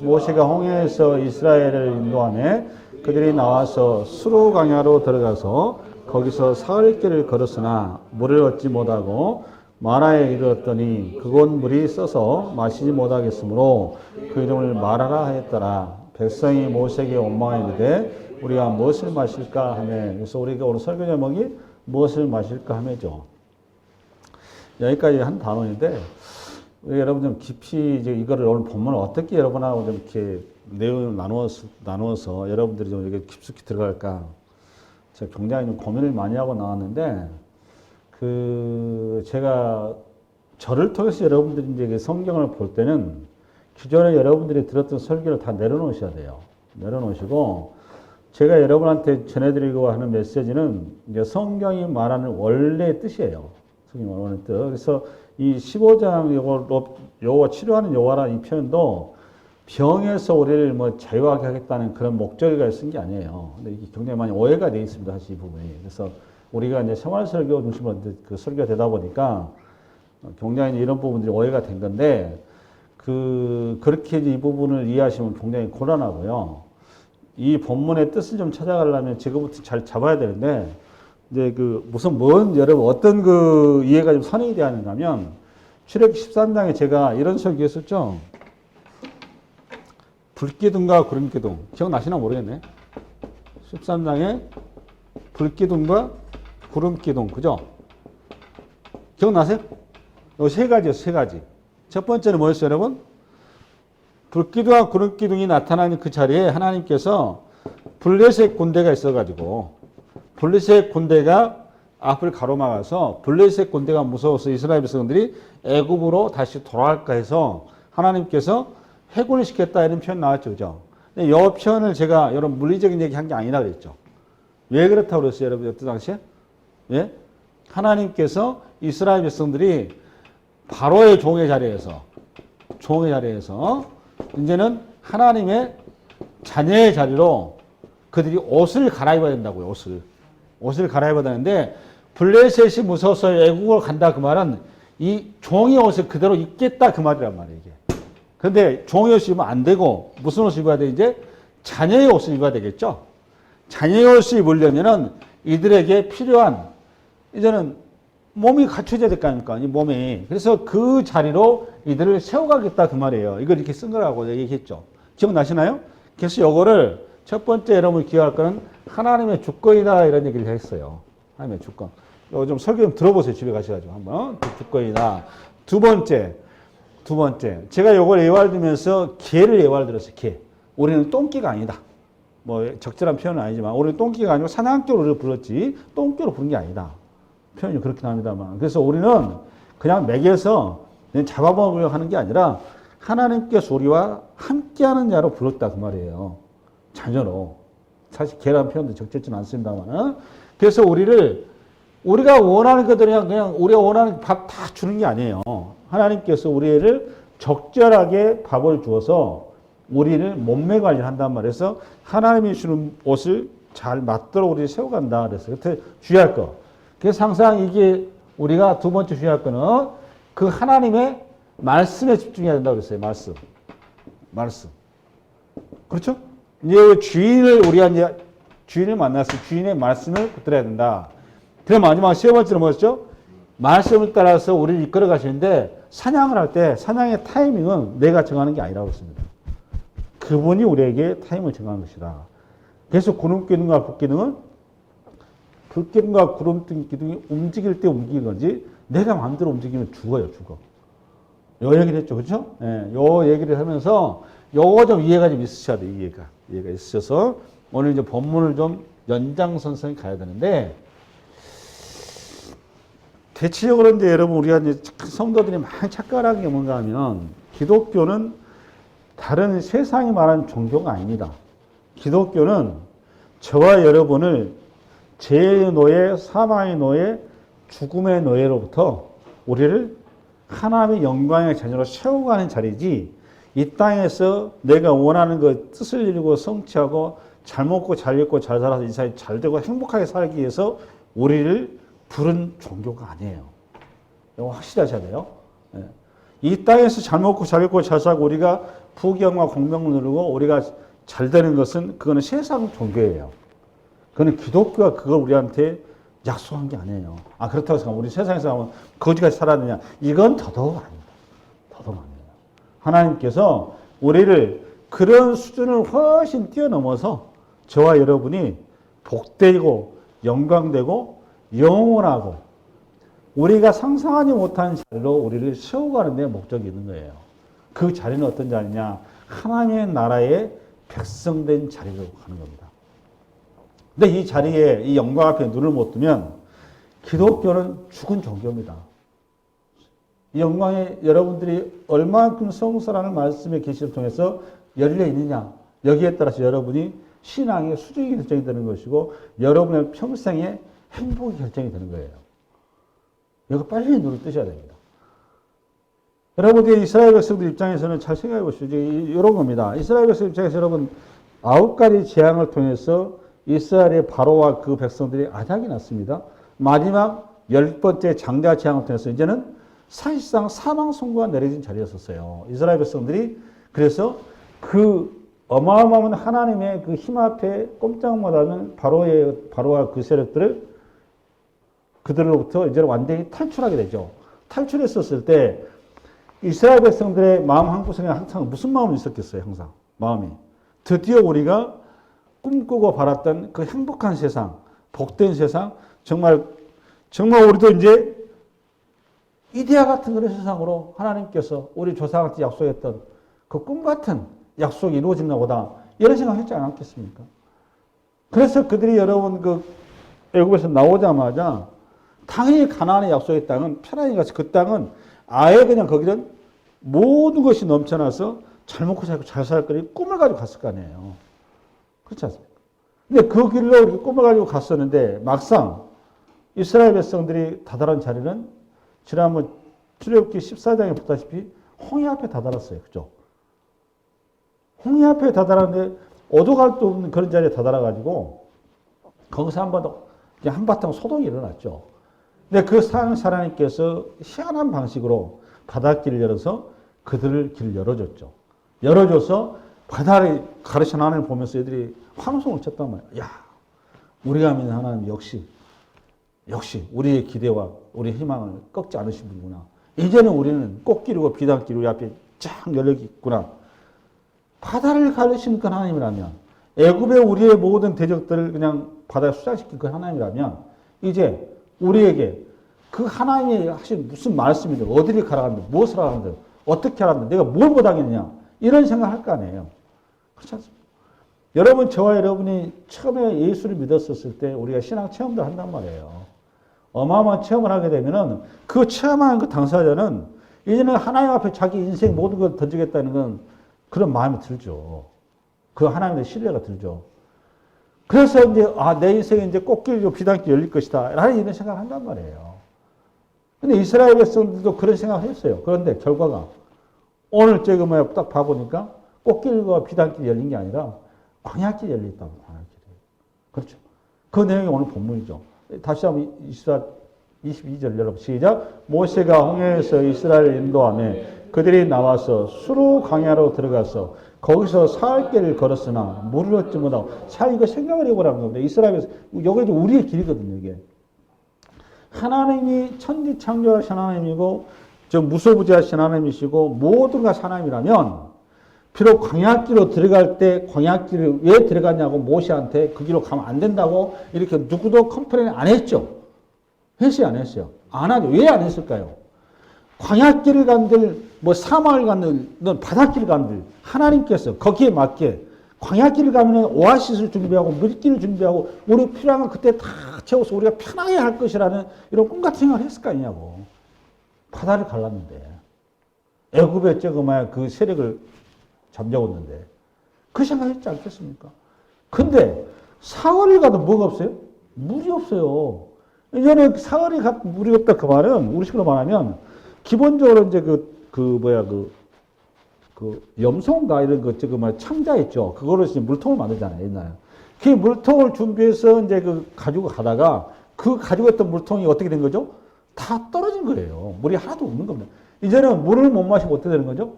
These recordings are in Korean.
모세가 홍해에서 이스라엘을 인도하며 그들이 나와서 수르 광야로 들어가서 거기서 사흘 길을 걸었으나 물을 얻지 못하고 마라에 이르렀더니 그곳 물이 써서 마시지 못하겠으므로 그 이름을 마라라 하였더라. 백성이 모세에게 원망하여 이르되 우리가 무엇을 마실까 하며, 그래서 우리가 오늘 설교 제목이 무엇을 마실까 하며죠. 여기까지 한 단원인데 여러분 좀 깊이 이제 이거를 오늘 본문을 어떻게 여러분하고 좀 이렇게 내용을 나누어서 여러분들이 좀 이렇게 깊숙이 들어갈까 제가 굉장히 좀 고민을 많이 하고 나왔는데, 제가 저를 통해서 여러분들이 이제 성경을 볼 때는 기존에 여러분들이 들었던 설교를 다 내려놓으셔야 돼요. 내려놓으시고 제가 여러분한테 전해드리고 하는 메시지는 이제 성경이 말하는 원래의 뜻이에요. 성경이 말하는 뜻. 그래서 이 15장 요거 치료하는 요하라는 이 표현도 병에서 우리를 뭐 자유하게 하겠다는 그런 목적을 쓴 게 아니에요. 근데 이게 굉장히 많이 오해가 되어 있습니다. 사실 이 부분이. 그래서 우리가 이제 생활 설교 중심으로 그 설교가 되다 보니까 굉장히 이런 부분들이 오해가 된 건데, 그렇게 이제 이 부분을 이해하시면 굉장히 곤란하고요. 이 본문의 뜻을 좀 찾아가려면 지금부터 잘 잡아야 되는데, 이제 여러분 어떤 이해가 좀 선행이 되어야 하는가 하면, 출애굽기 13장에 제가 이런 설교 했었죠. 불기둥과 구름기둥. 기억나시나 모르겠네. 13장에 불기둥과 구름기둥. 그죠? 기억나세요? 요 세 가지요, 세 가지. 첫 번째는 뭐였어요, 여러분? 불기둥과 구름기둥이 나타나는 그 자리에 하나님께서 블레셋 군대가 있어가지고, 블레셋 군대가 앞을 가로막아서 블레셋 군대가 무서워서 이스라엘 백성들이 애굽으로 다시 돌아갈까 해서 하나님께서 해군을 시켰다 이런 표현 나왔죠. 그죠? 근데 이 표현을 제가 여러분 물리적인 얘기 한 게 아니라 그랬죠. 왜 그렇다고 그랬어요, 여러분? 그때 당시에? 예? 하나님께서 이스라엘 백성들이 바로의 종의 자리에서 이제는 하나님의 자녀의 자리로 그들이 옷을 갈아입어야 된다고요. 옷을 갈아입어야 되는데, 블레셋이 무서워서 애국을 간다 그 말은 이 종의 옷을 그대로 입겠다 그 말이란 말이에요. 이게. 그런데 종의 옷을 입으면 안 되고 무슨 옷을 입어야 돼? 이제 자녀의 옷을 입어야 되겠죠. 자녀의 옷을 입으려면은 이들에게 필요한 이제는 몸이 갖춰져야 될 거 아닙니까? 이 몸이. 그래서 그 자리로 이들을 세워가겠다 그 말이에요. 이걸 이렇게 쓴 거라고 얘기했죠. 기억나시나요? 그래서 요거를 첫 번째 여러분이 기억할 거는 하나님의 주권이다 이런 얘기를 했어요. 하나님의 주권. 이거 좀 설교 좀 들어보세요. 집에 가셔가지고 한번. 주권이다. 두 번째. 제가 요걸 예화를 들면서 개를 예화를 들었어요. 개. 우리는 똥개가 아니다. 뭐 적절한 표현은 아니지만 우리는 똥개가 아니고 사냥개로 우리를 불렀지 똥개로 부른 게 아니다. 표현이 그렇긴 합니다만. 그래서 우리는 그냥 먹여서 잡아먹으려고 하는 게 아니라 하나님께서 우리와 함께하는 자로 불렀다 그 말이에요. 자녀로. 사실 개라는 표현도 적절치는 않습니다만. 그래서 우리가 원하는 것들이 그냥 우리가 원하는 밥 다 주는 게 아니에요. 하나님께서 우리를 적절하게 밥을 주어서 우리를 몸매 관리를 한단 말이에요. 하나님이 주는 옷을 잘 맞도록 우리를 세워간다 그랬어요. 그때 주의할 거. 그래서 항상 이게 우리가 두 번째 주의할 거는 그 하나님의 말씀에 집중해야 된다고 그랬어요. 말씀. 그렇죠? 이제 우리가 이제 주인을 만나서 주인의 말씀을 붙들어야 된다. 그럼 마지막 세 번째로 뭐였죠? 말씀을 따라서 우리를 이끌어 가시는데, 사냥을 할 때 사냥의 타이밍은 내가 정하는 게 아니라고 했습니다. 그분이 우리에게 타이밍을 정하는 것이다. 그래서 구름기둥과 불기둥은 불기둥과 구름기둥이 움직일 때 움직이는 건지 내가 마음대로 움직이면 죽어. 요 얘기를 했죠. 그렇죠? 예, 요 얘기를 하면서 요거 좀 이해가 좀 있으셔야 돼요. 이해가 있으셔서 오늘 이제 본문을 좀 연장선상에 가야 되는데, 대체적으로 이제 여러분 우리가 이제 성도들이 많이 착각하는 게 뭔가 하면, 기독교는 다른 세상이 말하는 종교가 아닙니다. 기독교는 저와 여러분을 죄의 노예, 사망의 노예, 죽음의 노예로부터 우리를 하나님의 영광의 자녀로 세워가는 자리지, 이 땅에서 내가 원하는 그 뜻을 이루고 성취하고 잘 먹고 잘 입고 잘 살아서 이 사회 잘 되고 행복하게 살기 위해서 우리를 부른 종교가 아니에요. 이거 확실히 하셔야 돼요. 이 땅에서 잘 먹고 잘 입고 잘 살고 우리가 부귀영화 공명을 누리고 우리가 잘 되는 것은 그거는 세상 종교예요. 그거는 기독교가 그걸 우리한테 약속한 게 아니에요. 아, 그렇다고 생각하면 우리 세상에서 하면 거지같이 살았느냐? 이건 더더욱 아닙니다. 더더욱 아니에요. 하나님께서 우리를 그런 수준을 훨씬 뛰어넘어서 저와 여러분이 복되고 영광되고 영원하고 우리가 상상하지 못한 자리로 우리를 세워가는 데 목적이 있는 거예요. 그 자리는 어떤 자리냐? 하나님의 나라의 백성된 자리로 가는 겁니다. 근데 이 자리에 이 영광 앞에 눈을 못 뜨면 기독교는 죽은 종교입니다. 이 영광에 여러분들이 얼마만큼 성사라는 말씀의 계시를 통해서 열려 있느냐, 여기에 따라서 여러분이 신앙의 수준이 결정이 되는 것이고 여러분의 평생의 행복이 결정이 되는 거예요. 이거 빨리 눈을 뜨셔야 됩니다. 여러분들이 이스라엘 백성들 입장에서는 잘 생각해 보시죠. 이런 겁니다. 이스라엘 백성 입장에서 여러분 9가지 재앙을 통해서 이스라엘의 바로와 그 백성들이 안약이 났습니다. 마지막 10번째 장자 재앙을 통해서 이제는 사실상 사망 선고가 내려진 자리였었어요. 이스라엘 백성들이 그래서 그 어마어마한 하나님의 그 힘 앞에 꼼짝 못하는 바로와 그 세력들을 그들로부터 이제 완전히 탈출하게 되죠. 탈출했었을 때 이스라엘 백성들의 마음 한구석에 항상 무슨 마음이 있었겠어요? 항상 마음이 드디어 우리가 꿈꾸고 바랐던 그 행복한 세상, 복된 세상, 정말 우리도 이제 이데아 같은 그런 세상으로 하나님께서 우리 조상한테 약속했던 그 꿈 같은 약속이 이루어졌나 보다 이런 생각했지 않았겠습니까? 그래서 그들이 여러분 그 애굽에서 나오자마자 당연히 가나안의 약속의 땅은 편안히 가서 그 땅은 아예 그냥 거기는 모든 것이 넘쳐나서 잘 먹고 잘 살 거리 꿈을 가지고 갔을 거 아니에요. 그렇지 않습니까? 근데 그 길로 이렇게 꿈을 가지고 갔었는데 막상 이스라엘 백성들이 다다른 자리는 지난번 출애굽기 14장에 보다시피 홍해 앞에 다다랐어요. 그죠? 홍해 앞에 다다랐는데 어디 갈 데 없는 그런 자리에 다다라가지고 거기서 한바탕 소동이 일어났죠. 근데 그 하나님께서 희한한 방식으로 바닷길을 열어서 그들을 길을 열어줬죠. 열어줘서 바다를 가르치는 하나님을 보면서 애들이 환호성을 쳤단 말이에요. 야, 우리가 믿는 하나님 역시 우리의 기대와 우리의 희망을 꺾지 않으신 분이구나. 이제는 우리는 꽃길이고 비단길이 우리 앞에 쫙 열려있구나. 바다를 가르치는 그 하나님이라면, 애굽의 우리의 모든 대적들을 그냥 바다에 수장시킨 그 하나님이라면, 이제 우리에게 그 하나님이 하신 무슨 말씀인데, 어디를 가라는데, 무엇을 하라는데, 어떻게 하라는데, 내가 뭘 못하겠느냐, 이런 생각을 할 거 아니에요. 그렇지 않습니까? 여러분, 저와 여러분이 처음에 예수를 믿었을 때 우리가 신앙 체험도 한단 말이에요. 어마어마한 체험을 하게 되면은 그 체험하는 그 당사자는 이제는 하나님 앞에 자기 인생 모든 걸 던지겠다는 건 그런 마음이 들죠. 그 하나님의 신뢰가 들죠. 그래서 이제 내 인생에 이제 꽃길이고 비단길이 열릴 것이다. 라는 이런 생각을 한단 말이에요. 근데 이스라엘 백성들도 그런 생각을 했어요. 그런데 결과가 오늘 딱 봐보니까 꽃길과 비단길이 열린 게 아니라 광야길이 열렸다고. 광야길이. 그렇죠. 그 내용이 오늘 본문이죠. 다시 한번 22절 여러분 시작. 모세가 홍해에서 이스라엘을 인도하며 그들이 나와서 수르 광야로 들어가서 거기서 사흘 길을 걸었으나 물을 얻지 못하고 이거 생각을 해보라는 겁니다. 이스라엘에서 이게 이제 우리의 길이거든요. 이게 하나님이 천지 창조하신 하나님이고 무소부지하신 하나님이시고 모든 것이 하나님이라면 비록 광야길로 들어갈 때 광야길을 왜 들어갔냐고 모세한테 그 길로 가면 안 된다고 이렇게 누구도 컴플레인 안 했죠. 했어요, 안 했어요? 안 하죠. 왜 안 했을까요? 광야길을 간들, 사막을 간들, 바닷길을 간들, 하나님께서 거기에 맞게 광야길을 가면 오아시스를 준비하고 물길을 준비하고 우리 필요한 건 그때 다 채워서 우리가 편하게 할 것이라는 이런 꿈 같은 생각을 했을 거 아니냐고. 바다를 갈랐는데 애굽의 그 세력을 잠재웠는데 그 생각했지 않겠습니까? 근데 사흘을 가도 뭐가 없어요? 물이 없어요. 이전에 사흘이 물이 없다 그 말은 우리식으로 말하면 기본적으로 이제 염소인가 이런 창자 있죠. 그거로 이제 물통을 만들잖아요, 옛날에. 그 물통을 준비해서 이제 가지고 가다가 그 가지고 있던 물통이 어떻게 된 거죠? 다 떨어진 거예요. 물이 하나도 없는 겁니다. 이제는 물을 못 마시면 어떻게 되는 거죠?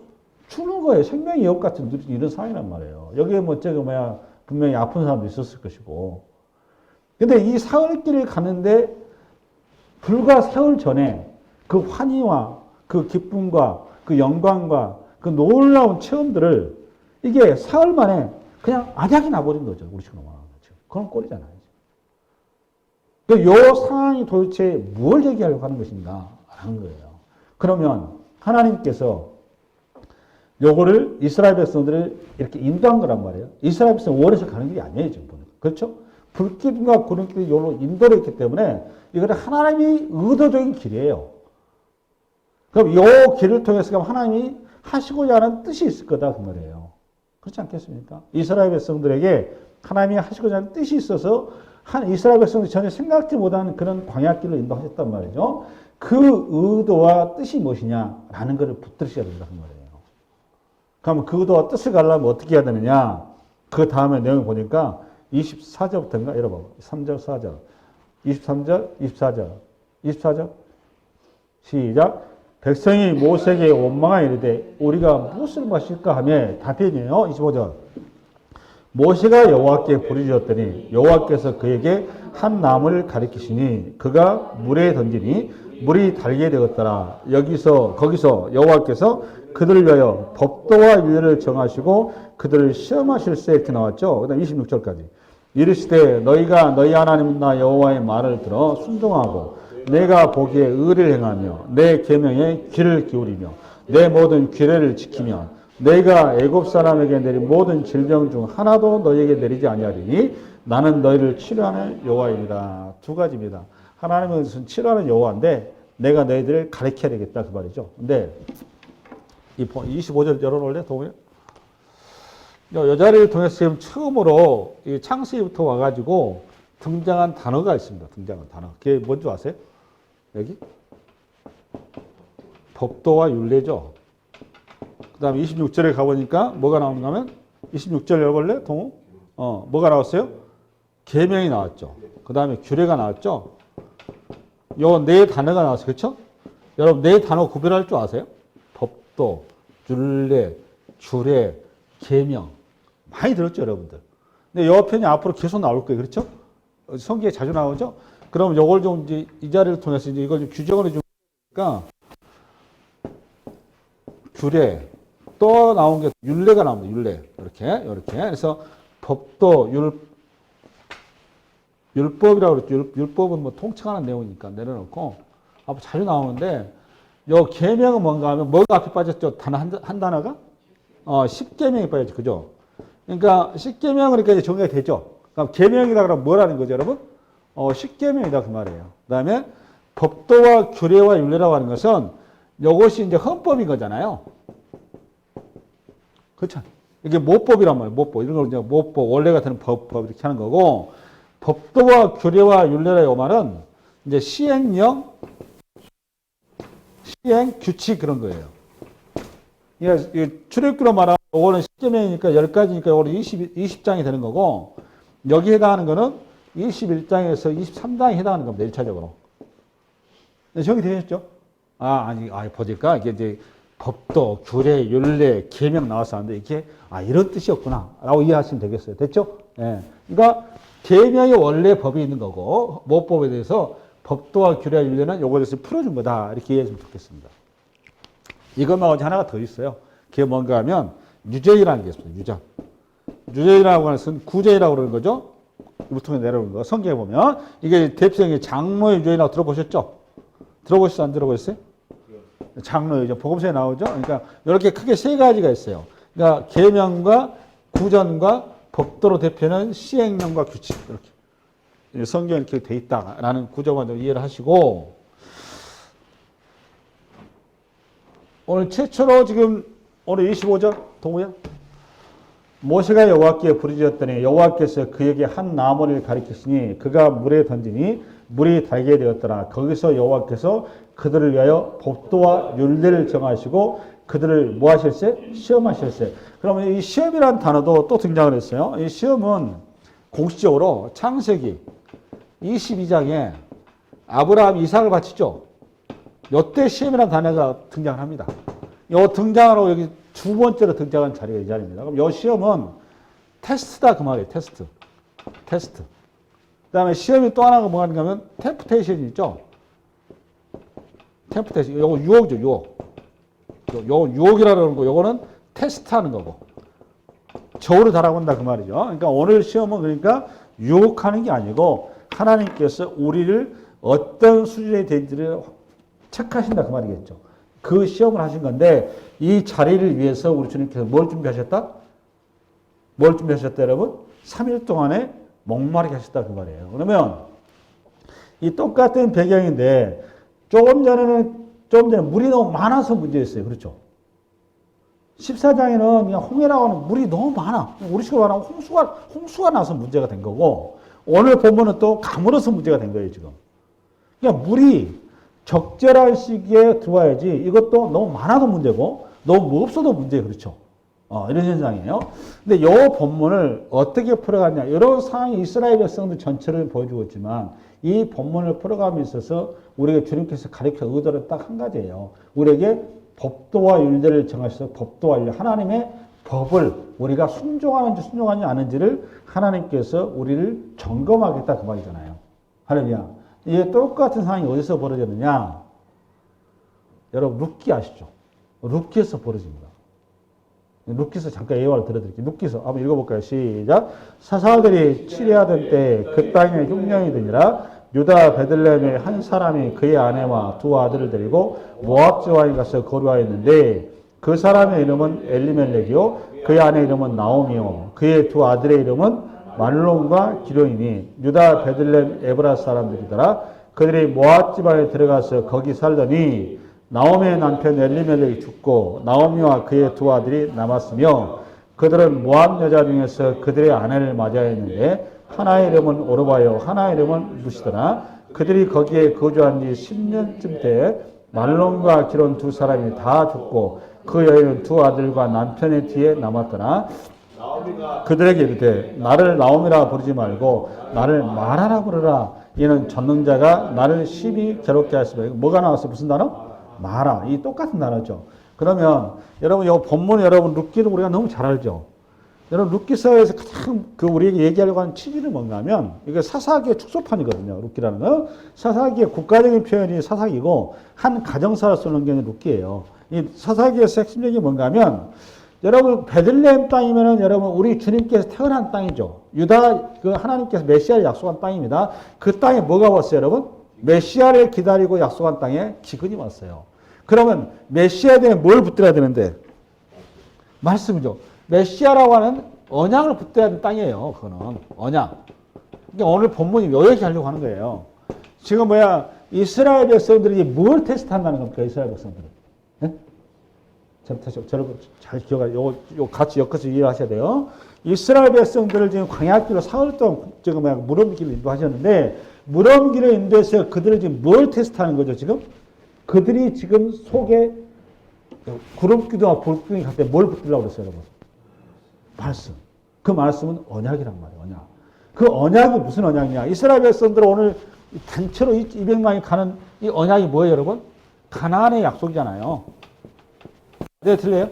죽는 거예요. 생명의 역 같은 이런 상황이란 말이에요. 여기에 뭐 저거 뭐야 분명히 아픈 사람도 있었을 것이고. 근데 이 사흘길을 가는데 불과 사흘 전에 그 환희와 그 기쁨과 그 영광과 그 놀라운 체험들을 이게 사흘 만에 그냥 안약이 나버린 거죠. 우리처럼 말하는 거죠. 그런 꼴이잖아요. 이 상황이 도대체 뭘 얘기하려고 하는 것인가 하는 거예요. 그러면 하나님께서 요거를 이스라엘 백성들을 이렇게 인도한 거란 말이에요. 이스라엘 백성 원해서 가는 게 아니에요. 지금 보니까. 그렇죠? 불길과 구름길이 요로 인도를 했기 때문에 이거는 하나님이 의도적인 길이에요. 그럼 요 길을 통해서 하나님이 하시고자 하는 뜻이 있을 거다 그 말이에요. 그렇지 않겠습니까? 이스라엘 백성들에게 하나님이 하시고자 하는 뜻이 있어서 이스라엘 백성들이 전혀 생각지 못하는 그런 광야길로 인도하셨단 말이죠. 그 의도와 뜻이 무엇이냐라는 것을 붙들으셔야 된다 그 말이에요. 그러면 그 의도와 뜻을 가려면 어떻게 해야 되느냐? 그 다음에 내용을 보니까 24절부터인가? 열어봐. 3절, 4절, 23절, 24절, 24절. 시작. 백성이 모세에게 원망하여 이르되 우리가 무엇을 마실까 하며 답변이에요. 25절. 모세가 여호와께 부르짖었더니 여호와께서 그에게 한 나무를 가리키시니 그가 물에 던지니 물이 달게 되었더라. 거기서 여호와께서 그들을 위하여 법도와 윤례를 정하시고 그들을 시험하실세 이렇게 나왔죠. 그다음 26절까지. 이르시되 너희가 너희 하나님 나 여호와의 말을 들어 순종하고 내가 보기에 의를 행하며 내 계명에 귀를 기울이며 내 모든 규례를 지키며 내가 애굽 사람에게 내린 모든 질병 중 하나도 너희에게 내리지 아니하리니 나는 너희를 치료하는 여호와이니라. 두 가지입니다. 하나님은 치료하는 여호와인데 내가 너희들을 가르쳐야 되겠다 그 말이죠. 근데 이 25절 열어놓을래? 동호야? 이 자리를 통해서 지금 처음으로 이 창세기부터 와가지고 등장한 단어가 있습니다. 등장한 단어. 그게 뭔지 아세요? 여기? 법도와 율례죠. 그 다음에 26절에 가보니까 뭐가 나오는가 하면 26절 열어볼래? 동호? 뭐가 나왔어요? 계명이 나왔죠. 그 다음에 규례가 나왔죠. 요 네 단어가 나왔어요. 그렇죠? 여러분 네 단어 구별할 줄 아세요? 법도, 율례, 규례, 계명. 많이 들었죠, 여러분들. 근데 요 편이 앞으로 계속 나올 거예요. 그렇죠? 성경에 자주 나오죠? 그럼 요걸 좀 이제 이 자리를 통해서 이제 이걸 좀 규정을 해주니까 규례, 또 나온 게 율례가 나옵니다. 율례. 이렇게. 그래서 법도, 율법이라고 그랬죠. 율법은 뭐 통칭하는 내용이니까 내려놓고 앞으로 자주 나오는데 요 계명은 뭔가 하면 뭐가 앞에 빠졌죠? 단어 한 단어가? 10계명이 빠졌죠. 그죠? 그러니까 10계명은 그러니까 이제 정리가 되죠. 그럼 계명이라 그러면 뭐라는 거죠, 여러분? 10계명이다 그 말이에요. 그다음에 법도와 규례와 율례라고 하는 것은 이것이 이제 헌법인 거잖아요. 그렇죠? 이게 모법이란 말이에요. 모법. 이런 걸 이제 모법, 원래 같은 법 이렇게 하는 거고, 법도와 규례와 율례라고 말은 이제 시행령, 시행 규칙 그런 거예요. 이게 출애굽기로 말하면 이거는 10계명이니까 10가지니까 이거는 20장이 되는 거고, 여기 해당하는 거는 21장에서 23장에 해당하는 겁니다. 1차적으로. 정리되셨죠? 보니까 이게 이제 법도, 규례, 율례, 계명 나와서 하는데 이게 이런 뜻이었구나 라고 이해하시면 되겠어요. 됐죠? 예. 그러니까 계명이 원래 법이 있는 거고 모법에 대해서 법도와 규례와 율례는 요거에 대해서 풀어준 거다 이렇게 이해했으면 좋겠습니다. 이것만 가지고 하나가 더 있어요. 그게 뭔가 하면 유죄이라는 게 있습니다. 유죄이라고 하는 것은 구제이라고 그러는 거죠. 물통에 내려오는 거. 성경에 보면 이게 대표적인 장로의 유죄라고 들어보셨죠? 들어보셨어요? 안 들어보셨어요? 장로의 유죄. 복음서에 나오죠? 그러니까 이렇게 크게 세 가지가 있어요. 그러니까 계명과 구전과 법도로 대표는 시행령과 규칙. 이렇게. 성경에 이렇게 돼 있다라는 구조만 좀 이해를 하시고, 오늘 최초로 지금 오늘 25절 동우야 모세가 여호와께 부르짖었더니 여호와께서 그에게 한 나무를 가리키시니 그가 물에 던지니 물이 달게 되었더라. 거기서 여호와께서 그들을 위하여 법도와 율례를 정하시고 그들을 뭐 하실세? 시험하실세. 그러면 이 시험이라는 단어도 또 등장을 했어요. 이 시험은 공식적으로 창세기 22장에 아브라함 이삭을 바치죠. 요때 시험이라는 단어가 등장을 합니다. 요 등장하고 여기 두 번째로 등장한 자리가 이 자리입니다. 그럼 요 시험은 테스트다 그 말이에요. 테스트. 테스트. 그 다음에 시험이 또 하나가 뭐가 있는가 하면 템프테이션이 있죠. 템프테이션. 요거 유혹이죠. 유혹. 요거 유혹이라는 거. 요거는 테스트하는 거고. 저울을 달아본다 그 말이죠. 그러니까 오늘 시험은 그러니까 유혹하는 게 아니고 하나님께서 우리를 어떤 수준에 된지를 체크하신다 그 말이겠죠. 그 시험을 하신 건데 이 자리를 위해서 우리 주님께서 뭘 준비하셨다? 뭘 준비하셨다 여러분? 3일 동안에 목마르게 하셨다 그 말이에요. 그러면 이 똑같은 배경인데 조금 전에 물이 너무 많아서 문제였어요. 그렇죠? 14장에는 그냥 홍해라고 하는 물이 너무 많아. 우리 식으로 말하면 홍수가 나서 문제가 된 거고 오늘 본문은 또 가물어서 문제가 된 거예요, 지금. 그러니까 물이 적절한 시기에 들어와야지 이것도 너무 많아도 문제고 너무 없어도 문제예요. 그렇죠? 이런 현상이에요. 근데 이 본문을 어떻게 풀어가냐. 이런 상황이 이스라엘 백성들 전체를 보여주고 있지만 이 본문을 풀어감에 있어서 우리가 주님께서 가르쳐 의도는 딱 한 가지예요. 우리에게 법도와 윤례를 정하셔서 법도와 윤례, 하나님의 법을 우리가 순종하는지 순종하지 않은지를 하나님께서 우리를 점검하겠다 그 말이잖아요. 할렐루야. 이게 똑같은 상황이 어디서 벌어졌느냐? 여러분 룻기 아시죠? 룻기에서 벌어집니다. 룻기서 잠깐 예화를 들어드릴게요. 룻기서 한번 읽어볼까요? 시작. 사사들이 치리하던 때 그 땅에 흉년이 드니라 유다 베들레헴의 한 사람이 그의 아내와 두 아들을 데리고 모압 지방에 가서 거류하였는데 그 사람의 이름은 엘리멜렉이요 그의 아내 이름은 나오미요 그의 두 아들의 이름은 말론과 기룡이니 유다 베들레헴 에브라 사람들이더라. 그들이 모압 지방에 들어가서 거기 살더니 나오미의 남편 엘리멜렉이 죽고 나오미와 그의 두 아들이 남았으며 그들은 모압 여자 중에서 그들의 아내를 맞이하였는데 하나의 이름은 오르바요 하나의 이름은 루시더라. 그들이 거기에 거주한 지 10년쯤 때 말론과 기론 두 사람이 다 죽고 그 여인은 두 아들과 남편의 뒤에 남았더라. 그들에게 이르되 나를 나오미라 부르지 말고 나를 마라라 부르라. 이는 전능자가 나를 심히 괴롭게 하시며 뭐가 나왔어요? 무슨 단어? 마라. 이 똑같은 단어죠. 그러면 여러분 이 본문 여러분 룻기를 우리가 너무 잘 알죠. 여러분 룻기서에서 가장 우리에게 얘기하려고 하는 취지는 뭔가 하면 이게 사사기의 축소판이거든요. 룻기라는 거. 사사기의 국가적인 표현이 사사기고 한 가정사를 쓰는 게 룻기예요. 이 사사기에서 핵심적인 게 뭔가 하면 여러분 베들레헴 땅이면은 여러분 우리 주님께서 태어난 땅이죠. 유다 그 하나님께서 메시아를 약속한 땅입니다. 그 땅에 뭐가 왔어요, 여러분? 메시아를 기다리고 약속한 땅에 기근이 왔어요. 그러면 메시아에 대한 뭘 붙들어야 되는데? 말씀이죠. 메시아라고 하는 언약을 붙들어야 되는 땅이에요. 그거는 언약. 그러니까 오늘 본문이 요 얘기하려고 하는 거예요. 지금 이스라엘 백성들이 뭘 테스트한다는 겁니까? 이스라엘 백성들은. 네? 저를 잘 기억하세요. 요 같이 엮어서 이해하셔야 돼요. 이스라엘 백성들을 지금 광야길로 사흘 동안 지금 무덤길을 인도하셨는데 무덤길을 인도해서 그들을 지금 뭘 테스트하는 거죠, 지금? 그들이 지금 속에 구름기둥과 불기둥이 갈 때 뭘 붙들려고 그랬어요, 여러분? 말씀. 그 말씀은 언약이란 말이에요, 언약. 그 언약이 무슨 언약이냐? 이스라엘 백성들 오늘 단체로 200만이 가는 이 언약이 뭐예요, 여러분? 가나안의 약속이잖아요. 네, 틀려요?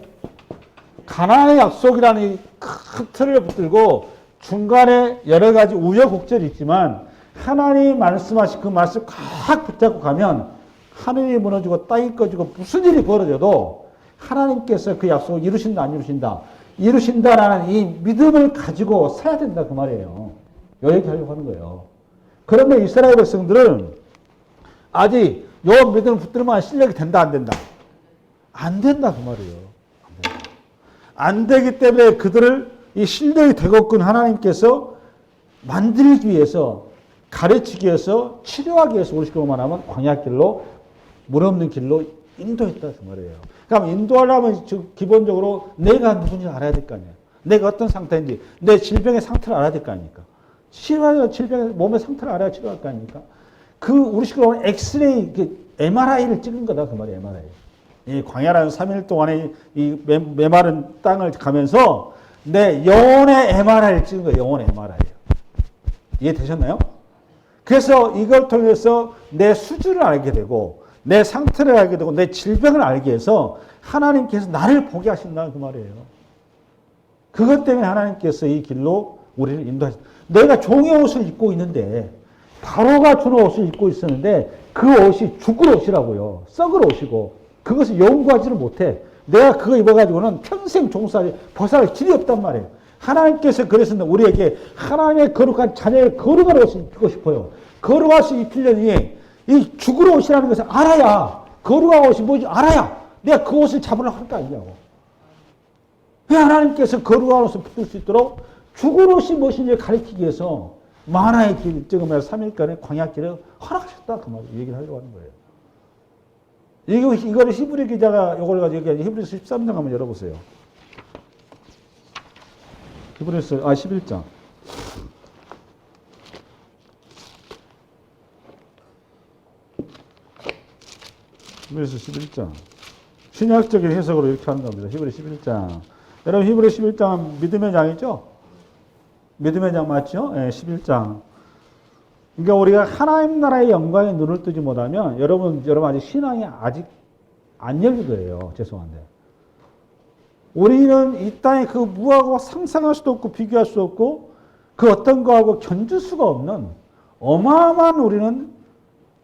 가나안의 약속이라는 이 큰 틀을 붙들고 중간에 여러 가지 우여곡절이 있지만 하나님이 말씀하신 그 말씀 꽉 붙잡고 가면 하늘이 무너지고 땅이 꺼지고 무슨 일이 벌어져도 하나님께서 그 약속을 이루신다 안 이루신다 이루신다라는 이 믿음을 가지고 살아야 된다 그 말이에요. 요 얘기하려고 하는 거예요. 그런데 이스라엘 백성들은 아직 요 믿음을 붙들면 실력이 된다 안 된다? 안 된다 그 말이에요. 안 되기 때문에 그들을 이 실력이 되고픈 하나님께서 만들기 위해서 가르치기 위해서 치료하기 위해서 우리 식으로 말하면 광야길로 물 없는 길로 인도했다 그 말이에요. 그럼 인도하려면 기본적으로 내가 누군지 알아야 될 거 아니에요. 내가 어떤 상태인지 내 질병의 상태를 알아야 될 거 아닙니까? 치료하려면 질병의 몸의 상태를 알아야 치료할 거 아닙니까? 우리 식으로 하면 엑스레이 MRI를 찍은 거다 그 말이에요. MRI. 이 광야라는 3일 동안에 이 메마른 땅을 가면서 내 영혼의 MRI를 찍은 거예요. 영혼의 MRI. 이해되셨나요? 그래서 이걸 통해서 내 수준을 알게 되고 내 상태를 알게 되고 내 질병을 알게 해서 하나님께서 나를 보게 하신다는 그 말이에요. 그것 때문에 하나님께서 이 길로 우리를 인도하셨다. 내가 종의 옷을 입고 있는데 바로가 주는 옷을 입고 있었는데 그 옷이 죽을 옷이라고요. 썩을 옷이고 그것을 연구하지를 못해. 내가 그거 입어가지고는 평생 종살이 벗어날 길이 없단 말이에요. 하나님께서 그래서 우리에게 하나님의 거룩한 자녀의 거룩한 옷을 입히고 싶어요. 거룩한 옷을 입히려니 이 죽을 옷이라는 것을 알아야, 거룩한 옷이 뭔지 알아야 내가 그 옷을 잡으려고 할 거 아니냐고. 왜 하나님께서 거룩한 옷을 입힐 수 있도록 죽을 옷이 무엇인지 가르치기 위해서 만화의 길, 찍으면 3일간의 광야길을 허락하셨다. 그 말 얘기를 하려고 하는 거예요. 이거를 히브리 기자가 이걸 가지고 얘기하지. 히브리서 13장 한번 열어보세요. 히브리서 11장. 히브리서 11장. 신약적인 해석으로 이렇게 하는 겁니다. 히브리 11장. 여러분 히브리 11장은 믿음의 장이죠? 믿음의 장 맞죠? 네, 11장. 그러니까 우리가 하나님 나라의 영광에 눈을 뜨지 못하면 여러분 아직 신앙이 아직 안 열린 거예요. 죄송한데. 우리는 이 땅에 그 무하고 상상할 수도 없고 비교할 수 없고 그 어떤 거하고 견줄 수가 없는 어마어마한 우리는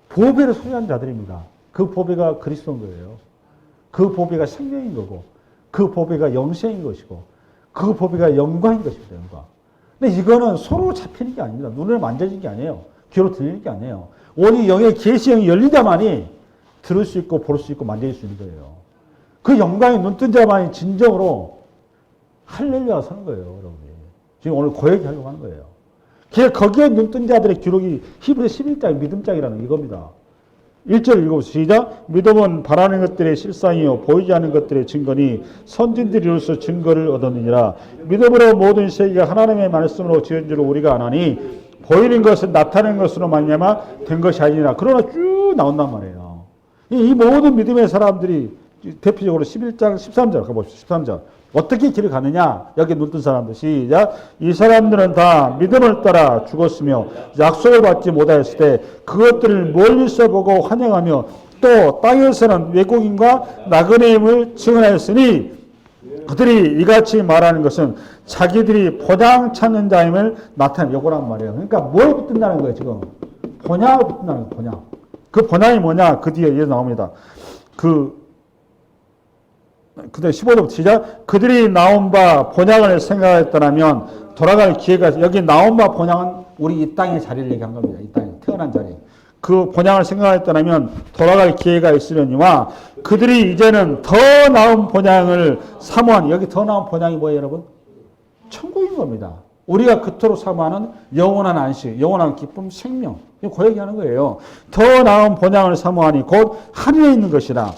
보배를 소유한 자들입니다. 그 보배가 그리스도인 거예요. 그 보배가 생명인 거고 그 보배가 영생인 것이고 그 보배가 영광인 것입니다. 영광. 근데 이거는 서로 잡히는 게 아닙니다. 눈을 만져지는 게 아니에요. 귀로 들리는 게 아니에요. 오직 영의 계시형이 열린 자만이 들을 수 있고 볼 수 있고 만질 수 있는 거예요. 그 영광에 눈뜬 자만이 진정으로 할렐루야 서는 거예요. 여러분이. 지금 오늘 그 얘기 하려고 하는 거예요. 거기에 눈뜬 자들의 기록이 히브리 11장 믿음장이라는 이겁니다. 1절 읽어보세요. 시작. 믿음은 바라는 것들의 실상이요 보이지 않는 것들의 증거니 선진들이로서 증거를 얻었느니라. 믿음으로 모든 세계가 하나님의 말씀으로 지은 줄 우리가 아나니 보이는 것은 나타나는 것으로 말미암아 된 것이 아니라. 그러나 쭉 나온단 말이에요. 이 모든 믿음의 사람들이 대표적으로 11장 13절 가봅시다. 13절. 어떻게 길을 가느냐? 여기 눈뜬 사람들. 시작. 이 사람들은 다 믿음을 따라 죽었으며 약속을 받지 못하였을 때 그것들을 멀리서 보고 환영하며 또 땅에서는 외국인과 나그네임을 증언하였으니 그들이 이같이 말하는 것은 자기들이 본향 찾는 자임을 나타내는 요거란 말이에요. 그러니까 뭘 붙든다는 거예요, 지금? 본향을 붙든다는 거예요, 본향. 그 본향이 뭐냐? 그 뒤에 이제 나옵니다. 그다음 15절부터 시작. 그들이 나온 바 본향을 생각했더라면 돌아갈 기회가, 여기 나온 바 본향은 우리 이 땅의 자리를 얘기한 겁니다. 이 땅에 태어난 자리. 그 본향을 생각했더라면 돌아갈 기회가 있으려니와 그들이 이제는 더 나은 본향을 사모하니, 여기 더 나은 본향이 뭐예요, 여러분? 천국인 겁니다. 우리가 그토록 사모하는 영원한 안식, 영원한 기쁨, 생명. 그 얘기하는 거예요. 더 나은 본향을 사모하니 곧 하늘에 있는 것이라.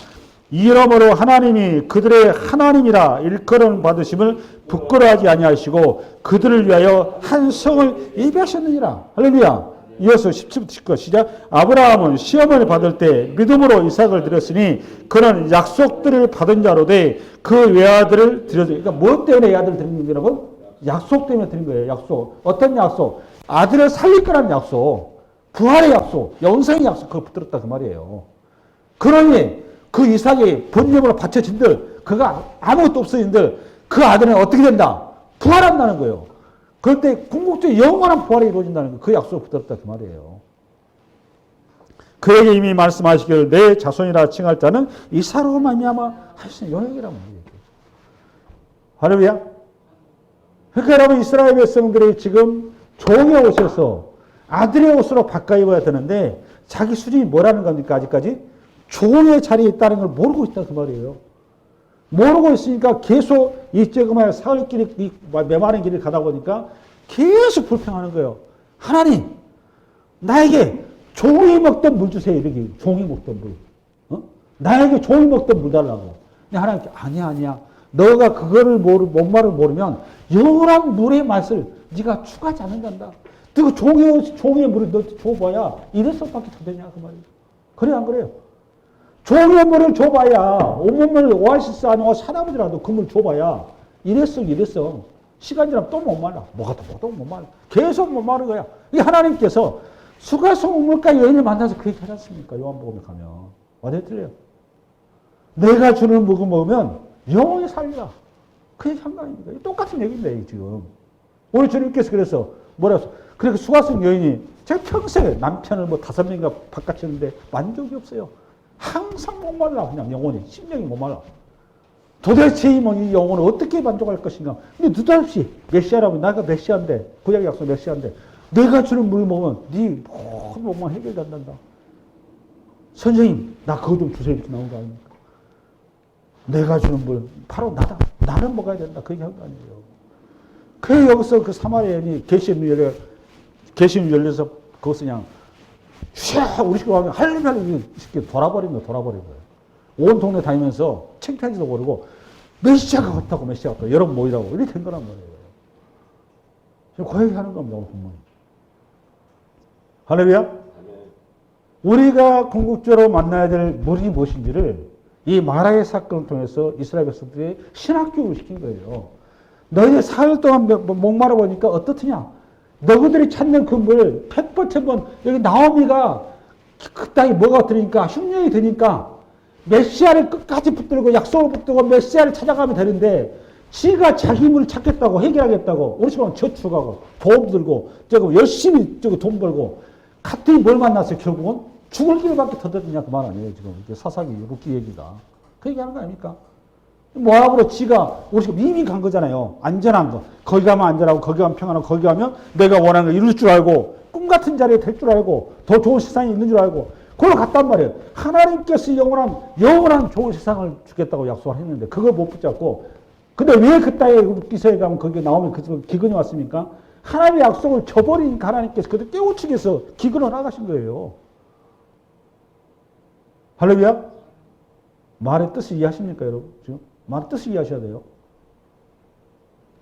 이러므로 하나님이 그들의 하나님이라 일컬음 받으심을 부끄러워하지 아니하시고 그들을 위하여 한 성을 예비하셨느니라. 할렐루야. 이어서 17절 시작. 아브라함은 시험을 받을 때 믿음으로 이삭을 드렸으니 그는 약속들을 받은 자로 돼 그 외아들을 드렸다. 그러니까 무엇 때문에 외아들을 드린 겁니다, 여러분? 약속 때문에 드린 거예요. 약속. 어떤 약속? 아들을 살릴 거라는 약속. 부활의 약속. 영생의 약속. 그걸 붙들었다 그 말이에요. 그러니 그 이삭이 번제물로 바쳐진들, 그가 아무것도 없어진들, 그 아들은 어떻게 된다? 부활한다는 거예요. 그럴 때 궁극적인 영원한 부활이 이루어진다는 거, 그 약속을 붙들었다 그 말이에요. 그에게 이미 말씀하시기를 내 자손이라 칭할 자는 이삭으로 말미암아 하시는 영역이라고 말이에요. 할렐루야. 그러니까 여러분 이스라엘 백성들이 지금 종의 옷에서 아들의 옷으로 바꿔 입어야 되는데 자기 수준이 뭐라는 겁니까? 아직까지 종의 자리에 있다는 걸 모르고 있다 그 말이에요. 모르고 있으니까 계속 이 조그마한 사흘길이, 이 메마른 길을 가다 보니까 계속 불평하는 거예요. 하나님, 나에게 종이 먹던 물 주세요. 이렇게 종이 먹던 물. 나에게 종이 먹던 물 달라고. 근데 하나님께 아니야. 너가 그거를 목말을 모르면 영원한 물의 맛을 네가 추가하지 않는단다. 너 종의 물을 너 줘봐야 이래서밖에 더 되냐 그 말이에요. 그래 안 그래요? 종의 물을 줘봐야 온몸을 오아시스 아니고 사나무지라도 그 물 줘봐야 이랬어. 시간 지나면 또 못 말라. 뭐가 또 못 말라. 계속 못 마른 거야. 이 하나님께서 수가성 우물가 여인을 만나서 그 얘기 하지 않습니까? 요한복음에 가면. 완전히 틀려요. 내가 주는 먹음 먹으면 영원히 살리라. 그 얘기 한 거 아닙니까? 똑같은 얘기인데, 지금. 우리 주님께서 그래서 뭐라고, 그러니까 수가성 여인이 제가 평생에 남편을 뭐 5명인가 바깥쳤는데 만족이 없어요. 항상 목말라, 그냥 영혼이. 심령이 목말라. 도대체 이 영혼을 어떻게 만족할 것인가. 근데 느닷없이 메시아라고, 나가 메시아인데, 구약의 약속 메시아인데, 내가 주는 물 먹으면 네 모든 목만 해결된단다. 선생님, 나 그거 좀 주세요. 이렇게 나온 거 아닙니까? 내가 주는 물, 바로 나다. 나는 먹어야 된다. 그 얘기 한 거 아니에요. 그래, 여기서 그 사마리아인이 계시문 열려서 그것을 그냥, 우리 식구 하면 할렐루야, 이렇게 돌아버린 거예요. 온 동네 다니면서 창피한지도 모르고, 메시아가 왔다고, 메시아가 왔다고, 여러분 모이라고. 이렇게 된 거란 말이에요. 지금 그 얘기 하는 겁니다, 오늘 본문이. 할렐루야? 우리가 궁극적으로 만나야 될 물이 무엇인지를 이 마라의 사건을 통해서 이스라엘 백성들이 신학교육을 시킨 거예요. 너희들 사흘 동안 목마르 보니까 어떻느냐? 너희들이 찾는 그 물, 100번, 1000번, 여기 나오미가 그 땅에 뭐가 들으니까, 흉년이 드니까, 메시아를 끝까지 붙들고, 약속을 붙들고, 메시아를 찾아가면 되는데, 지가 자기 물을 찾겠다고, 해결하겠다고, 우리 집은 저축하고, 보험 들고, 열심히 돈 벌고, 갔더니 뭘 만났어요, 결국은? 죽을 길밖에 더 되느냐, 그 말 아니에요, 지금. 사사기, 루키 얘기가. 그 얘기 하는 거 아닙니까? 모압으로 지가, 우리 지금 이미 간 거잖아요. 안전한 거. 거기 가면 안전하고, 거기 가면 평안하고, 거기 가면 내가 원하는 거 이룰 줄 알고, 꿈 같은 자리에 될 줄 알고, 더 좋은 세상이 있는 줄 알고, 그걸 갔단 말이에요. 하나님께서 영원한 좋은 세상을 주겠다고 약속을 했는데, 그걸 못 붙잡고, 근데 왜 그 땅에 기서에 가면 거기에 나오면 그 기근이 왔습니까? 하나님의 약속을 저버리니까 하나님께서 그들 깨우치기 위해서 기근을 나가신 거예요. 할렐루야? 말의 뜻을 이해하십니까, 여러분? 지금? 말의 뜻을 이해하셔야 돼요.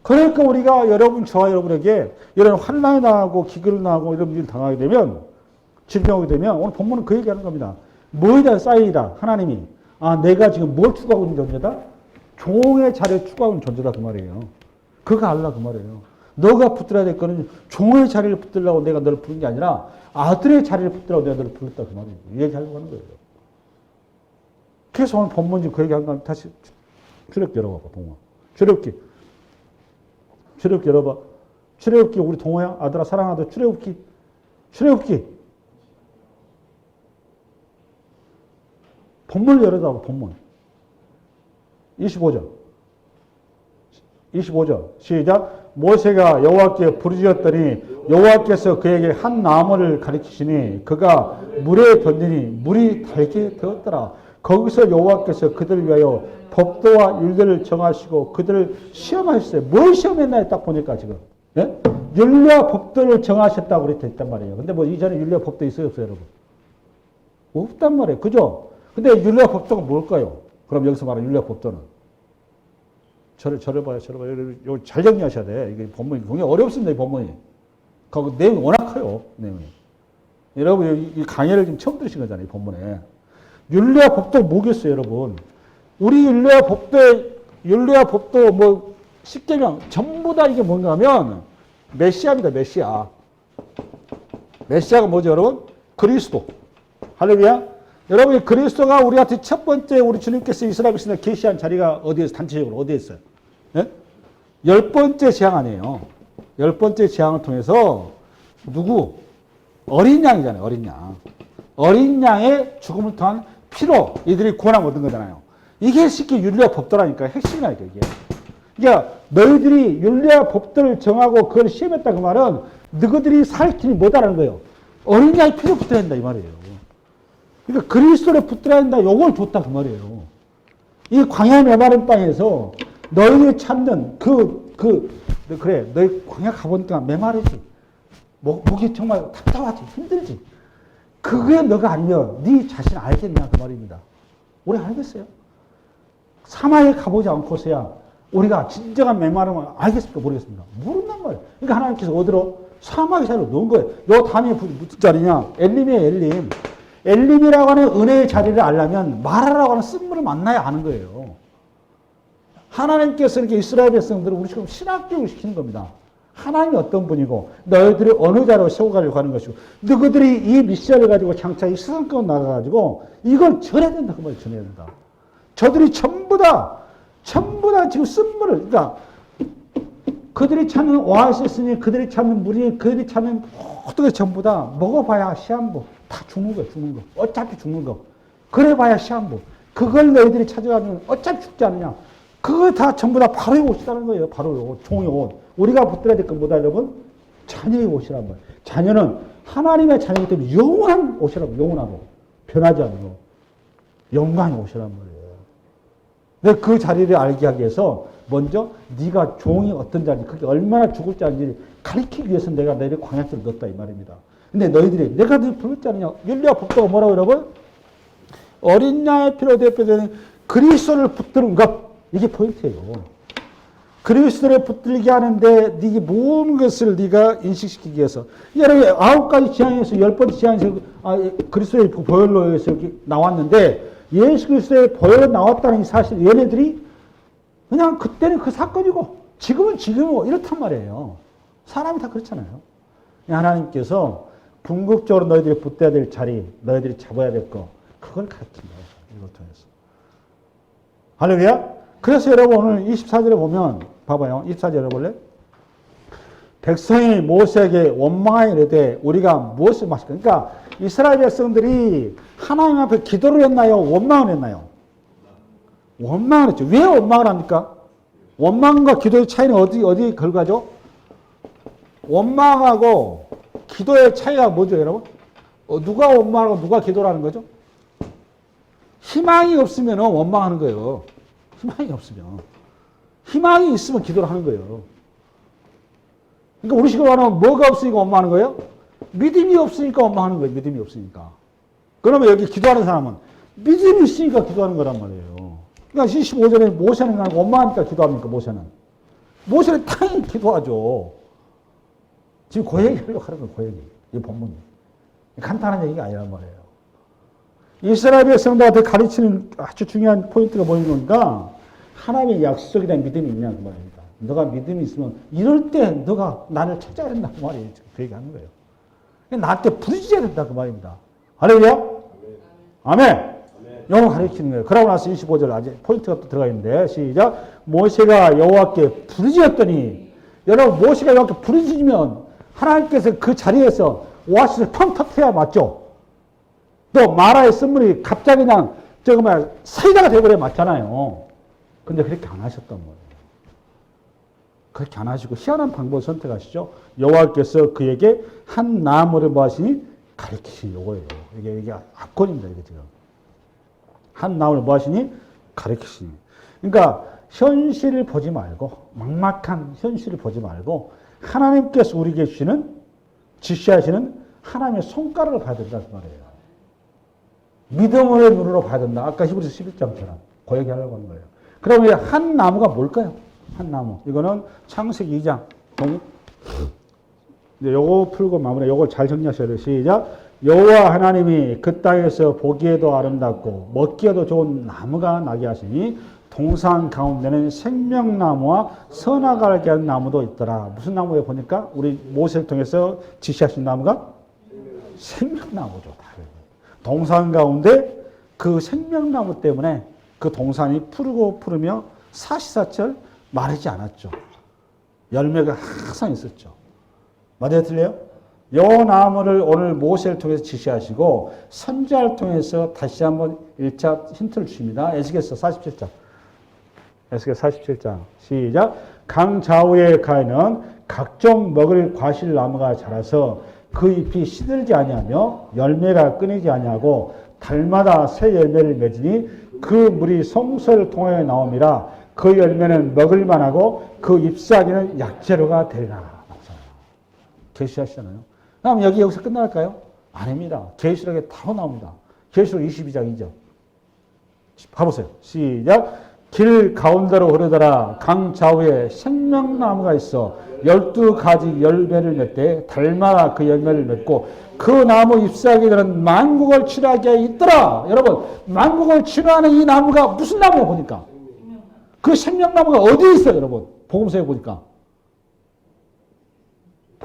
그러니까 우리가 저와 여러분에게 이런 환난이 나고 기근을 나고 이런 일을 당하게 되면, 질병하게 되면, 오늘 본문은 그 얘기하는 겁니다. 뭐에 대한 사인이다, 하나님이. 내가 지금 뭘 추구하고 있는 존재다? 종의 자리를 추구하는 존재다, 그 말이에요. 그거 알라, 그 말이에요. 너가 붙들어야 될 거는 종의 자리를 붙들려고 내가 너를 부른 게 아니라 아들의 자리를 붙들려고 내가 너를 불렀다, 그 말이에요. 이 얘기하려고 하는 거예요. 그래서 오늘 본문이 그 얘기한 건 다시 출애굽기 열어봐봐, 동호야. 출애굽기 열어봐. 출애굽기 우리 동호야, 아들아 사랑하다. 출애굽기. 본문을 열어봐, 본문. 25절. 시작. 모세가 여호와께 부르짖었더니 여호와께서 그에게 한 나무를 가리키시니 그가 물에 던지니 물이 달게 되었더라. 거기서 여호와께서 그들을 위하여 법도와 율례를 정하시고 그들을 시험하셨어요. 뭘 시험했나요? 딱 보니까 지금. 예? 율례와 법도를 정하셨다고 그랬다 했단 말이에요. 근데 뭐 이전에 율례와 법도 있어요, 없어요, 여러분? 없단 말이에요. 그죠? 근데 율례와 법도가 뭘까요? 그럼 여기서 말하는 율례와 법도는? 저를 봐요. 이거 잘 정리하셔야 돼. 이게 본문이 굉장히 어렵습니다, 이 본문이. 그 내용이 워낙 커요, 내용이. 여러분, 이 강의를 지금 처음 들으신 거잖아요, 이 본문에. 율례와 법도 뭐겠어요, 여러분? 우리 율례와 법도 뭐, 십계명, 전부 다 이게 뭔가 하면, 메시아입니다, 메시아. 메시아가 뭐죠, 여러분? 그리스도. 할렐루야? 여러분, 그리스도가 우리한테 첫 번째 우리 주님께서 이스라엘 백성을 계시한 자리가 어디에서, 단체적으로 어디에 있어요? 예? 10번째 재앙 아니에요. 10번째 재앙을 통해서 누구? 어린 양이잖아요, 어린 양. 어린 양의 죽음을 통한 피로 이들이 구원함을 얻은 거잖아요. 이게 쉽게 율례와 법도라니까, 핵심이라니까, 이게. 그러니까 너희들이 율례와 법도를 정하고 그걸 시험했다 그 말은 너희들이 살 길이 뭐다라는 거예요. 어린 양의 피로 붙어야 된다 이 말이에요. 그러니까 그리스도를 붙들어야 된다, 요걸 줬다 그 말이에요. 이 광야 메마른 땅에서 너희들이 찾는 그래, 너희 광야 가보니까 메마르지. 목이 정말 답답하지, 힘들지. 그게 너가 아니면 네 자신 알겠냐 그 말입니다. 우리 알겠어요? 사막에 가보지 않고서야 우리가 진정한 메마름을 알겠습니까? 모르겠습니다. 모른단 말이에요. 그러니까 하나님께서 어디로? 사막의 자리로 넣은 거예요. 요 단위에 무슨 자리냐? 엘림이에요, 엘림. 엘림이라고 하는 은혜의 자리를 알려면 마라라고 하는 쓴물을 만나야 아는 거예요. 하나님께서 이렇게 이스라엘 백성들을 우리 지금 신학교육을 시키는 겁니다. 하나님이 어떤 분이고 너희들이 어느 자로 세워가려고 하는 것이고 너희들이 이 미션을 가지고 장차 이 세상권 나가가지고 이걸 전해야 된다. 그 말을 전해야 된다. 저들이 전부 다 지금 쓴물을 그러니까 그들이 찾는 오아시스니 그들이 찾는 물이 그들이 찾는 모든 게 전부 다 먹어봐야 시한부 다 죽는 거야. 죽는 거. 어차피 죽는 거. 그래봐야 시한부. 그걸 너희들이 찾아가면 어차피 죽지 않느냐. 그거 다 전부 다 바로의 옷이라는 거예요. 바로의 옷, 종의 옷. 우리가 붙들어야 될 건 뭐다 여러분? 자녀의 옷이란 말이에요. 자녀는 하나님의 자녀이기 때문에 영원한 옷이라고. 영원하고 변하지 않는 거. 영광의 옷이란 말이에요. 근데 그 자리를 알게 하기 위해서 먼저 네가 종이 어떤 자리, 그게 얼마나 죽을 자리인지 가르치기 위해서 내가 너희를 광야길을 넣었다 이 말입니다. 근데 너희들이 내가 늘 부르지 않느냐. 윤리와 법도가 뭐라고 여러분? 어린 양의 피로 대표되는 그리스도를 붙드는 것. 이게 포인트예요. 그리스도를 붙들게 하는데 네게 모든 것을 네가 인식시키기 위해서 여러분 9가지 지향에서 10번째 지향에서 그리스도의 보혈로 해서 이렇게 나왔는데 예수 그리스도의 보혈로 나왔다는 사실 얘네들이 그냥 그때는 그 사건이고 지금은 지금이고 이렇단 말이에요. 사람이 다 그렇잖아요. 하나님께서 궁극적으로 너희들이 붙들어야 될 자리, 너희들이 잡아야 될 거 그걸 가르친 거예요. 이걸 통해서. 할렐루야. 그래서 여러분 오늘 24절에 보면 봐봐요. 24절 열어볼래? 백성이 모세에게 원망하여 이르되 우리가 무엇을 마실까? 그러니까 이스라엘 백성들이 하나님 앞에 기도를 했나요? 원망을 했나요? 원망을 했죠. 왜 원망을 합니까? 원망과 기도의 차이는 어디 결과죠? 원망하고 기도의 차이가 뭐죠, 여러분? 누가 원망하고 누가 기도를 하는 거죠? 희망이 없으면 원망하는 거예요. 희망이 없으면. 희망이 있으면 기도를 하는 거예요. 그러니까 우리 식으로 말하면 뭐가 없으니까 원망하는 거예요? 믿음이 없으니까 원망하는 거예요. 믿음이 없으니까. 그러면 여기 기도하는 사람은 믿음이 있으니까 기도하는 거란 말이에요. 그러니까 15절에 모세는 원망하니까 기도합니까? 모세는 당연히 기도하죠. 지금 그 얘기 하려고 하는 거예요. 그 얘기. 이 본문이. 간단한 얘기가 아니란 말이에요. 이스라엘 백성들한테 가르치는 아주 중요한 포인트가 뭐냐니까 하나님의 약속에 대한 믿음이 있냐 그 말입니다. 너가 믿음이 있으면 이럴 때 너가 나를 찾아야 된다 그 말이에요. 그 얘기하는 거예요. 나한테 부르짖어야 된다 그 말입니다. 할렐루야? 아멘. 영어 가르치는 거예요. 그러고 나서 25절 아직 포인트가 또 들어가 있는데 시작. 모세가 여호와께 부르짖었더니 여러분 모세가 여호와께 부르짖으면 하나님께서 그 자리에서 오아시스를 펑 터트려야 맞죠? 또 마라의 쓴물이 갑자기 그냥 사이다가 되어버려 맞잖아요. 근데 그렇게 안 하셨단 말이에요. 그렇게 안 하시고 희한한 방법을 선택하시죠. 여호와께서 그에게 한 나무를 뭐 하시니? 가르치신 요거예요. 이게 압권입니다. 이게 지금. 한 나무를 뭐 하시니? 가르치시니. 그러니까 현실을 보지 말고 막막한 현실을 보지 말고 하나님께서 우리에게 주시는 지시하시는 하나님의 손가락을 봐야 된다 그 말이에요. 믿음의 눈으로 봐야 된다. 아까 히브리서 11장처럼 그 얘기 하려고 하는 거예요. 그러면 한 나무가 뭘까요? 한 나무. 이거는 창세기 2장. 요거 풀고 마무리. 요걸 잘 정리하셔야 돼요. 시작. 여호와 하나님이 그 땅에서 보기에도 아름답고 먹기에도 좋은 나무가 나게 하시니 동산 가운데는 생명나무와 선악을 알게 하는 나무도 있더라. 무슨 나무에 보니까 우리 모세를 통해서 지시하신 나무가 생명나무죠. 동산 가운데 그 생명나무 때문에 그 동산이 푸르고 푸르며 사시사철 마르지 않았죠. 열매가 항상 있었죠. 맞아요? 틀려요? 요 나무를 오늘 모세를 통해서 지시하시고 선지자를 통해서 다시 한번 1차 힌트를 주십니다. 에스겔서 47장. 에스겔 47장. 시작. 강 좌우에 가에는 각종 먹을 과실 나무가 자라서 그 잎이 시들지 아니하며 열매가 끊이지 아니하고 달마다 새 열매를 맺으니 그 물이 송소를 통하여 나옴이라. 그 열매는 먹을 만하고 그 잎사귀는 약재료가 되리라. 계시하시잖아요. 그럼 여기서 끝날까요? 아닙니다. 계시록에 바로 나옵니다. 계시록 22장이죠. 봐보세요. 시작. 길 가운데로 흐르더라. 강 좌우에 생명나무가 있어 12가지 열매를 맺되 달마다 그 열매를 맺고 그 나무 잎사귀들은 만국을 치료하게 있더라. 여러분 만국을 치료하는 이 나무가 무슨 나무야 보니까? 그 생명나무가 어디에 있어요 여러분? 복음서에 보니까.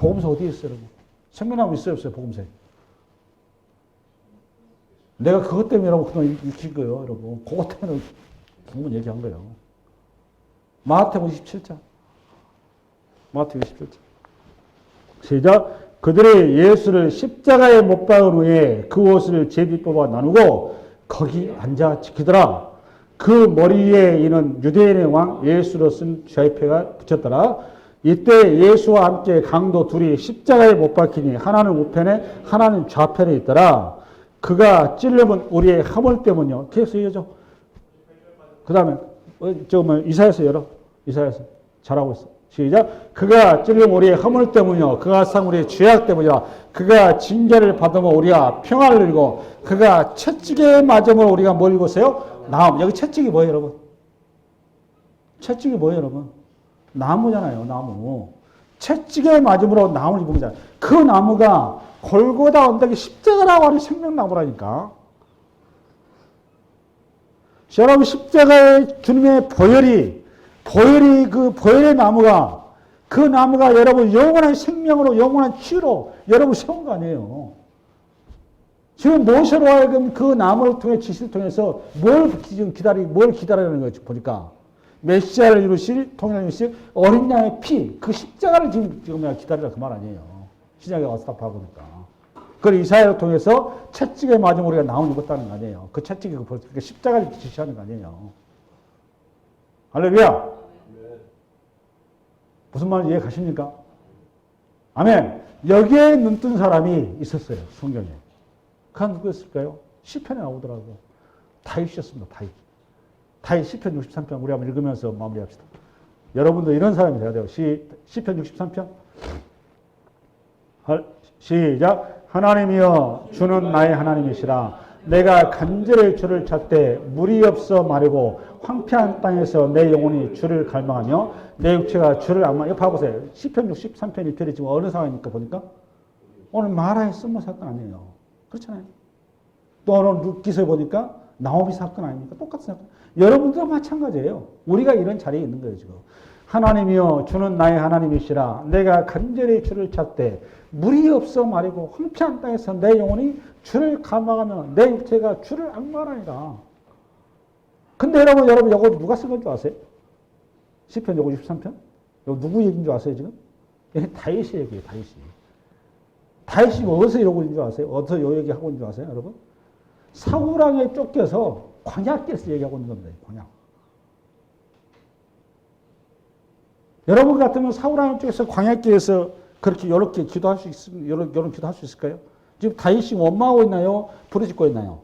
복음서 어디에 있어요, 여러분? 생명나무 있어요, 없어요, 복음서에? 내가 그것 때문에 여러분 그동안 익힌 거예요, 여러분. 그것 때문에 한번 얘기한 거예요. 마태복음 27장. 마태복음 27장. 시작. 그들이 예수를 십자가에 못 박은 후에 그 옷을 제비 뽑아 나누고 거기 앉아 지키더라. 그 머리 위에 이는 유대인의 왕 예수로 쓴 좌표가 붙였더라. 이때 예수와 함께 강도 둘이 십자가에 못 박히니 하나는 우편에 하나는 좌편에 있더라. 그가 찔림은 우리의 허물 때문이요. 계속 이어져. 그 다음에 이사야서 열어. 이사야서 잘하고 있어. 시작. 그가 찔림 우리의 허물 때문이요. 그가 상 우리의 죄악 때문이라. 그가 징계를 받으면 우리가 평화를 누리고 그가 채찍에 맞음으로 우리가 뭘 입었어요? 나무. 여기 채찍이 뭐예요, 여러분? 채찍이 뭐예요, 여러분? 나무잖아요, 나무. 채찍에 맞음으로 나무를 입은 거잖아요. 그 나무가 골고다 언덕에 십자가라고 하는 생명나무라니까. 여러분, 십자가의 주님의 보혈이 그 보혈의 나무가, 그 나무가 여러분 영원한 생명으로, 영원한 치유로 여러분 세운 거 아니에요. 지금 모세로 하여금 그 나무를 통해, 지시를 통해서 뭘 기다리는 거지, 보니까. 메시아를 이루실, 통일을 이루실 어린 양의 피, 그 십자가를 지금 기다리라 그 말 아니에요. 신약에 와서 다 봐보니까. 그걸 이사야를 통해서 채찍에 맞으면 우리가 나무 입었다는 거 아니에요. 그 채찍이 그 십자가를 지시하는 거 아니에요. 할렐루야. 무슨 말인지 이해 가십니까? 아멘. 여기에 눈뜬 사람이 있었어요. 성경에. 그건 누구였을까요? 시편에 나오더라고. 다윗이었습니다. 다윗 시편 63편 우리 한번 읽으면서 마무리합시다. 여러분도 이런 사람이 돼야 돼요. 시편 63편. 시작. 하나님이여 주는 나의 하나님이시라. 내가 간절히 주를 찾되 물이 없어 마르고 황폐한 땅에서 내 영혼이 주를 갈망하며 내 육체가 주를 악망하며. 봐보세요. 시편 63편 1편이 지금 어느 상황입니까? 보니까 오늘 마라의 쓴모 사건 아니에요. 그렇잖아요. 또 오늘 루키서에 보니까 나오미 사건 아닙니까? 똑같은 사건. 여러분들도 마찬가지예요. 우리가 이런 자리에 있는 거예요, 지금. 하나님이여 주는 나의 하나님이시라. 내가 간절히 주를 찾되 물이 없어 마르고 황폐한 땅에서 내 영혼이 주를 갈망하며 내 육체가 주를 악망하니라. 근데 여러분 이거 누가 쓴 건 줄 아세요? 시편 53편? 이거 누구 얘기인 줄 아세요, 지금? 다윗이 얘기예요, 다윗이. 다윗이 어디서 이러고 있는 줄 아세요? 어디서 이 얘기하고 있는 줄 아세요, 여러분? 사울왕에 쫓겨서 광야길에서 얘기하고 있는 겁니다, 광야. 여러분 같으면 사울왕에 쫓겨서 광야길에서 그렇게 이렇게 기도할 수 있으면, 이런 기도할 수 있을까요? 지금 다윗이 원망하고 있나요? 부르짖고 있나요?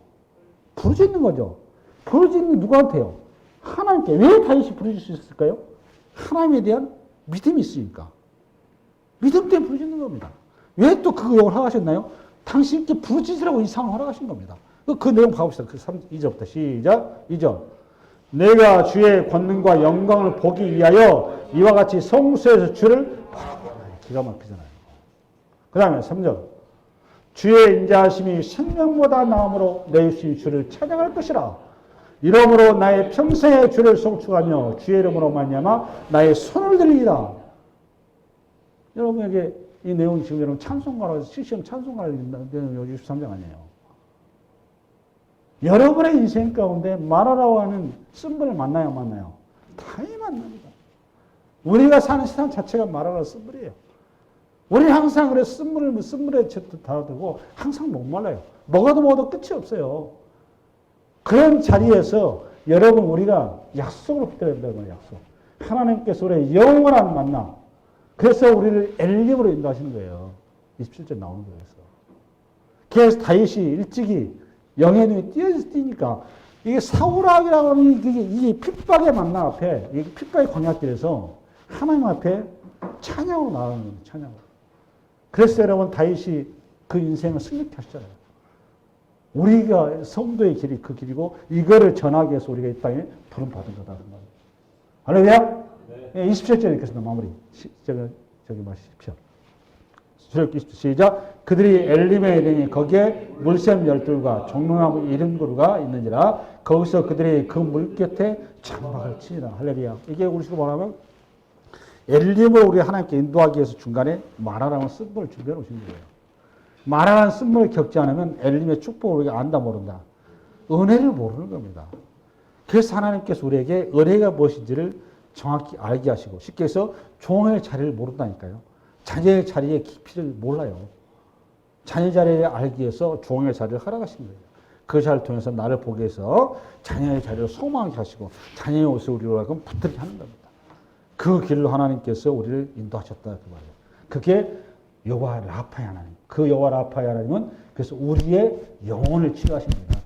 부르짖는 거죠. 부르짖는 게 누구한테요? 하나님께. 왜 다윗이 부르짖을 수 있을까요? 하나님에 대한 믿음이 있으니까. 믿음 때문에 부르짖는 겁니다. 왜 또 그 내용을 허락하셨나요? 당신께 부르짖으라고 이 상황을 허락하신 겁니다. 그 내용 봐봅시다. 그 2절부터 시작. 2절. 내가 주의 권능과 영광을 보기 위하여 이와 같이 성소에서 주를 바라보라. 기가 막히잖아요. 그 다음에 3절. 주의 인자하심이 생명보다 나음으로 내 육신이 주를 찬양할 것이라. 이러므로 나의 평생의 주를 송축하며 주의 이름으로 말미암아 나의 손을 들리리라. 여러분에게 이 내용이 지금 여러분 찬송가로 CCM 찬송가를 읽는 63장 아니에요. 여러분의 인생 가운데 말하라고 하는 쓴분을 만나요, 만나요? 당연히 만납니다. 우리가 사는 세상 자체가 말하라는 쓴분이에요. 우리 항상 그래 쓴물에 다되고 항상 목말라요. 먹어도 끝이 없어요. 그런 자리에서 여러분 우리가 약속을 붙들어야 된다는 약속. 하나님께서 우리의 영원한 만남. 그래서 우리를 엘림으로 인도하시는 거예요. 27절 나오는 거예요. 그래서 다윗이 일찍이 영의 눈이 뛰니까 이게 사울왕이라고 하는 이게 핍박의 만남 앞에, 이게 핍박의 광야길에서 하나님 앞에 찬양으로 나가는 거예요. 찬양으로. 그래서 여러분 다윗이 그 인생을 승리케 하시잖아요. 우리가 성도의 길이 그 길이고 이거를 전하기 위해서 우리가 이 땅에 부름받은 거다. 할렐루야? 네. 27절 읽겠습니다. 마무리. 저기 마십시오. 시작. 그들이 엘림에 이르니 거기에 물샘 열둘과 종로나무 70그루가 있느니라. 거기서 그들이 그 물 곁에 장막을 치니라. 할렐루야. 이게 우리식으로 말하면 엘림을 우리 하나님께 인도하기 위해서 중간에 마라라는 쓴물을 준비해 놓으신 거예요. 마라라는 쓴물을 겪지 않으면 엘림의 축복을 우리가 안다 모른다. 은혜를 모르는 겁니다. 그래서 하나님께서 우리에게 은혜가 무엇인지를 정확히 알게 하시고, 쉽게 해서 종의 자리를 모른다니까요. 자녀의 자리의 깊이를 몰라요. 자녀의 자리를 알기 위해서 종의 자리를 허락하신 거예요. 그 자리를 통해서 나를 보게 해서 자녀의 자리를 소망하게 하시고 자녀의 옷을 우리로 하여금 붙들게 하는 겁니다. 그 길로 하나님께서 우리를 인도하셨다 그 말이에요. 그게 여호와 라파의 하나님. 그 여호와 라파의 하나님은 그래서 우리의 영혼을 치유하십니다.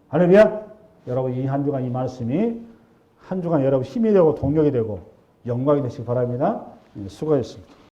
할렐루야. 여러분 이 한 주간 이 말씀이 한 주간 여러분 힘이 되고 동력이 되고 영광이 되시기 바랍니다. 수고하셨습니다.